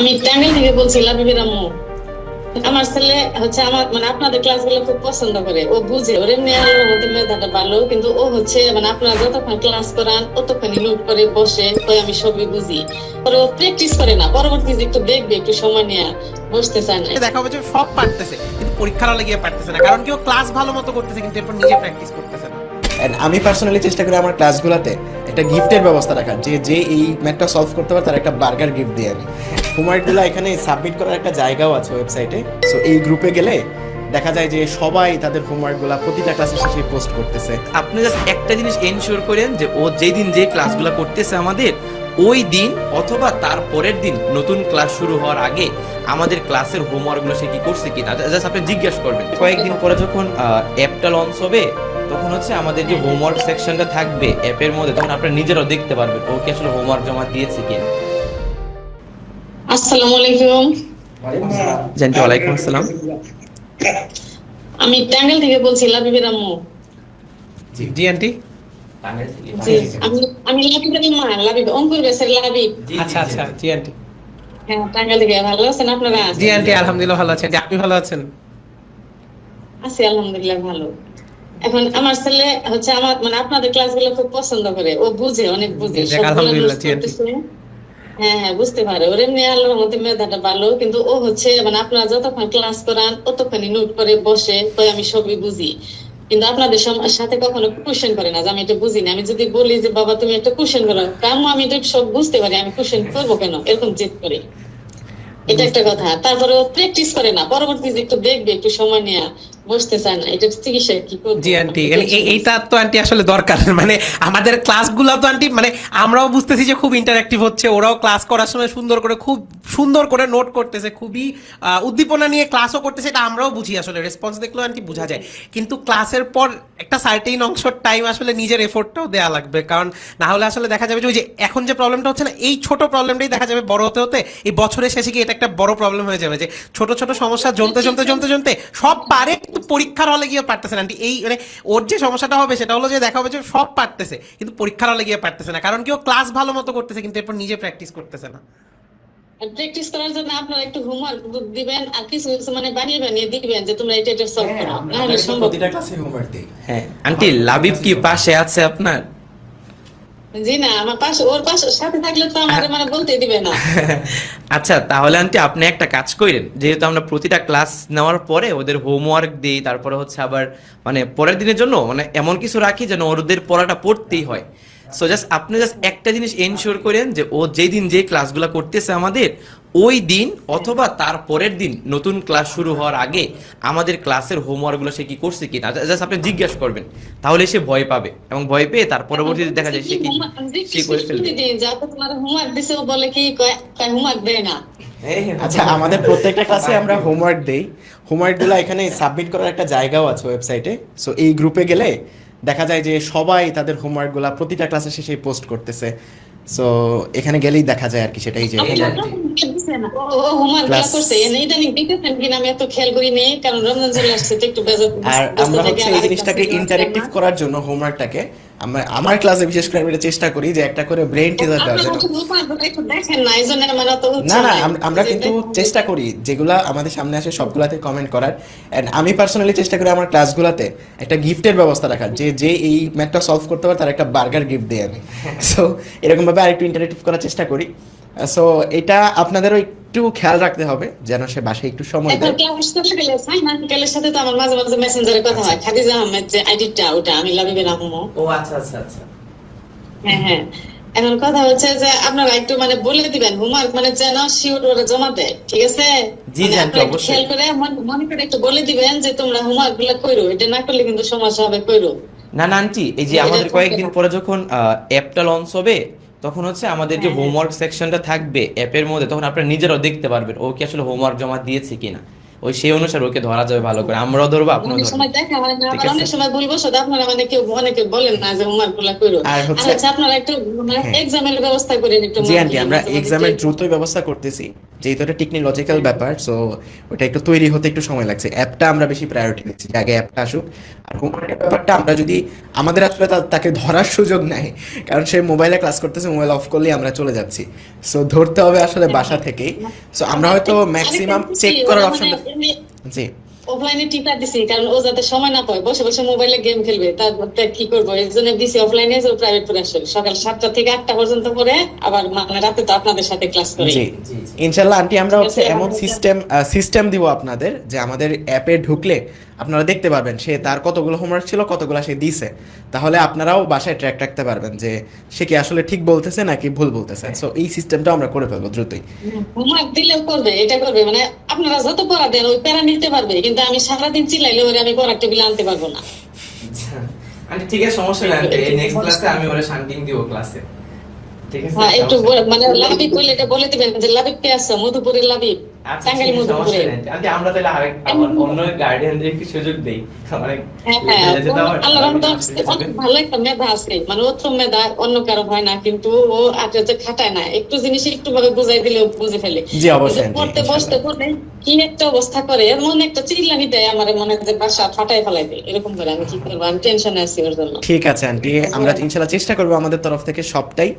আমি টাঙ্গাইল থেকে বলছি লাবিবের আম্মু। আমার ছেলে হচ্ছে আমার আপনাদের ক্লাসগুলো খুব পছন্দ করে, ও বুঝে, ওর এমনি আল্লাহর মধ্যে মেধাটা ভালো, কিন্তু ও হচ্ছে আপনারা যতক্ষণ ক্লাস করান ততক্ষণই নোট করে বসে, তো আমি সবই বুঝি। পরে ও প্র্যাকটিস করে না, পরবর্তী যে একটু দেখবে, একটু সময় নিয়ে বসতে চায় না। দেখা যাচ্ছে সব পারতেছে কিন্তু পরীক্ষার হলে গিয়ে পারতেছে না, কারণ কেউ ক্লাস ভালো মতো করতেছে কিন্তু এরপর নিজে প্র্যাকটিস করতেছে না। আমি পার্সোনালি চেষ্টা করি আমার ক্লাসগুলোতে একটা গিফটের ব্যবস্থা রাখার, যে যে এই ম্যাথটা সলভ করতে পারে তার একটা বার্গার গিফট দিয়ে আমি। হোমওয়ার্কগুলো এখানে সাবমিট করার একটা জায়গাও আছে ওয়েবসাইটে। সো এই গ্রুপে গেলে দেখা যায় যে সবাই তাদের হোমওয়ার্কগুলো প্রতিটা ক্লাসের শেষে পোস্ট করতেছে। আপনি জাস্ট একটা জিনিস এনশিওর করেন যে ও যেই দিন যে ক্লাসগুলো করতেছে আমাদের, ওই দিন অথবা তার পরের দিন নতুন ক্লাস শুরু হওয়ার আগে আমাদের ক্লাসের হোমওয়ার্কগুলো সে কি করছে কিনা জাস্ট আপনি জিজ্ঞাসা করবেন। কয়েকদিন পরে যখন অ্যাপটা লঞ্চ হবে, তখন হচ্ছে আমাদের যে হোমওয়ার্ক সেকশনটা থাকবে অ্যাপের মধ্যে, তখন আপনারা নিজেরাও দেখতে পারবেন ও কি আসলে হোমওয়ার্ক জমা দিয়েছে কিনা। আসসালামু আলাইকুম। জানতে ওয়ালাইকুম আসসালাম। আমি টাঙ্গাইল থেকে বলছি লাবিবের আম্মু। জি আন্টি। জি, আমি লাবিবের মা, লাবিব অঙ্কুর বেসের লাবিব। আচ্ছা আচ্ছা, জি আন্টি। হ্যাঁ, টাঙ্গাইল থেকে। ভালো আছেন আপনারা? জি আন্টি, আলহামদুলিল্লাহ ভালো আছেন। আপনি ভালো আছেন? আছি আলহামদুলিল্লাহ ভালো। এখন আমার ছেলে হচ্ছে আপনাদের ক্লাসগুলো খুব পছন্দ করে, ও বুঝে, অনেক বুঝে, যাক, আলহামদুলিল্লাহ, জি আন্টি। হ্যাঁ হ্যাঁ, বুঝতে পারে, ওর এমনি আল্লাহর মধ্যে মেধাটা ভালো, কিন্তু ও হচ্ছে আপনারা যতক্ষণ ক্লাস করান ততক্ষণই নোট করে বসে, তো আমি সবই বুঝি। কিন্তু আপনাদের সাথে কখনো কোশ্চেন করে না যে আমি এটা বুঝি না। আমি যদি বলি যে বাবা তুমি একটা কোশ্চেন করো, কারণ আমি এটা সব বুঝতে পারি, আমি কোশ্চেন করবো কেন, এরকম জেদ করে। এটা একটা কথা। তারপরে ও প্র্যাকটিস করে না, পরবর্তী যে একটু দেখবে, একটু সময় নিয়ে বসতে চায় না। এটা চিকিৎসা কি করবো? জি আন্টি, এইটা তো আন্টি আসলে দরকার। আমাদের ক্লাসগুলো তো আন্টি আমরাও বুঝতেছি যে খুব ইন্টারঅ্যাক্টিভ হচ্ছে, ওরাও ক্লাস করার সময় সুন্দর করে, খুব সুন্দর করে নোট করতেছে, খুবই উদ্দীপনা নিয়ে ক্লাসও করতেছে, এটা আমরাও বুঝি। আসলে রেসপন্স দেখলেও আন্টি বোঝা যায়। কিন্তু ক্লাসের পর একটা সার্টেইন অংশের টাইম আসলে নিজের এফোর্টটাও দেওয়া লাগবে, কারণ না হলে আসলে দেখা যাবে যে ওই যে এখন যে প্রবলেমটা হচ্ছে না, এই ছোট প্রবলেমটাই দেখা যাবে বড় হতে হতে এই বছরের শেষে গিয়ে এটা একটা বড় প্রবলেম হয়ে যাবে, যে ছোট ছোট সমস্যা জমতে জমতে জমতে জমতে সব পারে, কিন্তু পরীক্ষার হলে গিয়ে পারতেছে না আন্টি। এই ওর যে সমস্যাটা হবে সেটা হলো যে দেখা হবে যে সব পারতেছে কিন্তু পরীক্ষার হলে গিয়ে পারতেছে না, কারণ কেউ ক্লাস ভালো মতো করতেছে কিন্তু এরপর নিজে প্র্যাকটিস করতেছে না। প্র্যাকটিস করার জন্য আপনারা একটু হোমওয়ার্ক দিবেন, আর কিছু কিছু বানিয়ে বানিয়ে দিবেন যে তোমরা এটা সলভ করো, না হলে সম্ভব। প্রতিটা ক্লাসে হোমওয়ার্ক দেই। হ্যাঁ আন্টি, লাবিব কি পাশে আছে আপনার? জি না, আমার পাশে, ওর পাশে সাথে থাকলে তো আমাদের বলতে দিবে না। আচ্ছা, তাহলে আন্টি আপনি একটা কাজ করেন, যেহেতু আমরা প্রতিটা ক্লাস নেওয়ার পরে ওদের হোমওয়ার্ক দিই, তারপরে হচ্ছে আবার পরের দিনের জন্য এমন কিছু রাখি যেন ওদের পড়াটা পড়তেই হয়। সো জাস্ট আপনি জাস্ট একটা জিনিস এনশিওর করেন যে ও যেই দিন যে ক্লাসগুলো করতেছে আমাদের, ওই দিন অথবা তার পরের দিন নতুন ক্লাস শুরু হওয়ার আগে আমাদের ক্লাসের হোমওয়ার্কগুলো সে কি করছে কিনা জাস্ট আপনি জিজ্ঞাসা করবেন, তাহলে সে ভয় পাবে, এবং ভয় পেয়ে তার পরবর্তীতে দেখা যায় সে করে ফেলবে। যাতে তোমার হোমওয়ার্ক দিছে, ও বলে কি কয় হোমওয়ার্ক দেয় না। আচ্ছা, আমাদের প্রত্যেকটা ক্লাসে আমরা হোমওয়ার্ক দেই। হোমওয়ার্কগুলো এখানে সাবমিট করার একটা জায়গাও আছে ওয়েবসাইটে। সো এই গ্রুপে গেলে দেখা যায় যে সবাই তাদের হোমওয়ার্কগুলো প্রতিটা ক্লাসের শেষে পোস্ট করতেছে। সো এখানে গেলেই দেখা যায় আর কি, সেটাই যে ও হোমওয়ার্ক করছে, ইদানিং দিতেছেন কিনা আমি এত খেয়াল করি নেই, কারণ রমজান চলে আসছে তো একটু বেজার। আর আমরা হচ্ছে এই জিনিসটাকে ইন্টারেক্টিভ করার জন্য হোমওয়ার্কটাকে আমার ক্লাসে বিশেষ করে আমি এটা চেষ্টা করি যে একটা করে ব্রেইন টিজার দেওয়ার জন্য। দেখেন না, এইজন্য না না, আমরা কিন্তু চেষ্টা করি যেগুলা আমাদের সামনে আসে সবগুলাতে কমেন্ট করার। এন্ড আমি পার্সোনালি চেষ্টা করি আমার ক্লাসগুলোতে একটা গিফটের ব্যবস্থা রাখার, যে যে এই ম্যাথটা সলভ করতে পারে তার একটা বার্গার গিফট দিই আমি। সো এরকম ভাবে আরেকটু ইন্টারেক্টিভ করার চেষ্টা করি। সো এটা আপনাদেরও একটু খেয়াল রাখতে হবে যেন সে বাসায় একটু সময় দেয়। সাইনার সাথে তো আমার মাঝে মাঝে মেসেঞ্জারে কথা হয়, খাদিজা আহমেদ যে আইডিটা, ওটা আমি লাবিবের আম্মু। ও আচ্ছা আচ্ছা আচ্ছা। হ্যাঁ হ্যাঁ, এখন কথা হচ্ছে যে আপনারা একটু বলে দিবেন হোমওয়ার্ক যেন শিওর ওরা জমা দেয়, ঠিক আছে? জি জি আন্টি, অবশ্যই। খেয়াল করে মনে করে একটু বলে দিবেন যে তোমরা হোমওয়ার্ক গুলো করো, এটা না করলে কিন্তু সমস্যা হবে, করো। না না আন্টি, এই যে আমাদের কয়েকদিন পরে যখন অ্যাপটা লঞ্চ হবে, তখন হচ্ছে আমাদের যে হোমওয়ার্ক সেকশনটা থাকবে অ্যাপের মধ্যে, তখন আপনারা নিজেরাও দেখতে পারবেন ও কি আসলে হোমওয়ার্ক জমা দিয়েছে কিনা। ওই সেই অনুসারে ওকে ধরা যাবে ভালো করে, আমরাও ধরবো আপনিও অনেক ধরবেন। সময় দেখা হয় না, ঠিক আবার আছে? অনেক সময় ভুল বসত আপনারা মানে কেউ অনেকে বলেন না যে হোমওয়ার্ক গুলা করো, আর আর হচ্ছে- হচ্ছে আপনারা একটু হ্যাঁ। এক্সামের ব্যবস্থা করেন একটু জি মাঝে আন্টি, আমরা মাঝে মাঝে এক্সামের একটু- দ্রুতই ব্যবস্থা করতেছি, যেহেতু এটা টেকনোলজিক্যাল ব্যাপার, সো ওটা একটু তৈরি হতে একটু সময় লাগছে। অ্যাপটা আমরা বেশি প্রায়োরিটি দিচ্ছি, যে আগে অ্যাপটা আসুক। আর হোমওয়ার্কের ব্যাপারটা আমরা যদি আমাদের আসলে তাকে ধরার সুযোগ নাই, কারণ সে মোবাইলে ক্লাস করতেছে, মোবাইল অফ করলেই আমরা চলে যাচ্ছি, সো ধরতে হবে আসলে বাসা থেকেই। সো আমরা হয়তো ম্যাক্সিমাম চেক করার অপশনটা, জি অফলাইনে টিপা দিছি, কারণ ও যাতে সময় না পায় বসে বসে মোবাইলে গেম খেলবে, তারপর কি করবো, এই জন্য দিছি অফলাইনে, প্রাইভেট পড়ে আসলে সকাল 7টা থেকে 8টা পর্যন্ত পড়ে, আবার মানে রাতে তো আপনাদের সাথে ক্লাস করে। জি ইনশাল্লাহ আন্টি, আমরা ঠিক হচ্ছে আছে, এমন আমাদের- সিস্টেম দিব আপনাদের, যে আমাদের অ্যাপে ঢুকলে আপনারা দেখতে পারবেন সে তার কতগুলো হোমওয়ার্ক ছিল, কতগুলো সে দিছে, তাহলে আপনারাও বাসায় ট্র্যাক রাখতে পারবেন যে সে কি আসলে ঠিক বলতেছে নাকি ভুল বলতেছে। সো এই সিস্টেমটা আমরা করে ফেলবো দ্রুতই। হোমওয়ার্ক দিলেও করবে, এটা করবে, মানে আপনারা যত পড়া দেন ওই প্যারা নিতে পারবে, কিন্তু আমি সারাদিন চিল্লাইলে ওরে আমি পড়ার টেবিলে আনতে পারবো না। আন্টি ঠিক আছে, সমস্যা নাই আন্টি, নেক্সট ক্লাসে আমি ওরে শান্তিং দিব ক্লাসে, ঠিক আছে? হ্যাঁ, একটু মানে লাবিব বলে এটা বলে দিবেন যে লাবিব কে আছে, মধুপুরের লাবিব, আচ্ছা টাঙ্গাইল ঠিক আছে, সমস্যা মধুপুরে। নাই আন্টি। আন্টি আমরা তাহলে আরেক আবার অন্য গার্ডিয়ানদের একটু সুযোগ দেই, অনেক হ্যাঁ, আল্লাহর রহমতে অনেক ভালো একটা মেধা আছে, মানে ও তো মেধা অন্য কারো হয় না, কিন্তু ও আগে যে খাটায় না, একটু জিনিস একটু ভাবে বুঝাই দিলে ও বুঝে ফেলে। জি, অবশ্যই, কিন্তু পড়তে ইনশাআল্লাহ। বসতে পড়তে কি একটা অবস্থা করে, এমন একটা চিল্লানি দেয় আমার মনে হয় যে বাসা ফাটাই ফেলাই দেয়, এরকম করে। আমি কি করবো, আমি টেনশনে আছি ওর জন্য। ঠিক আছে আন্টি, আমরা ইনশাল্লাহ চেষ্টা করবো আমাদের তরফ থেকে সবটাই।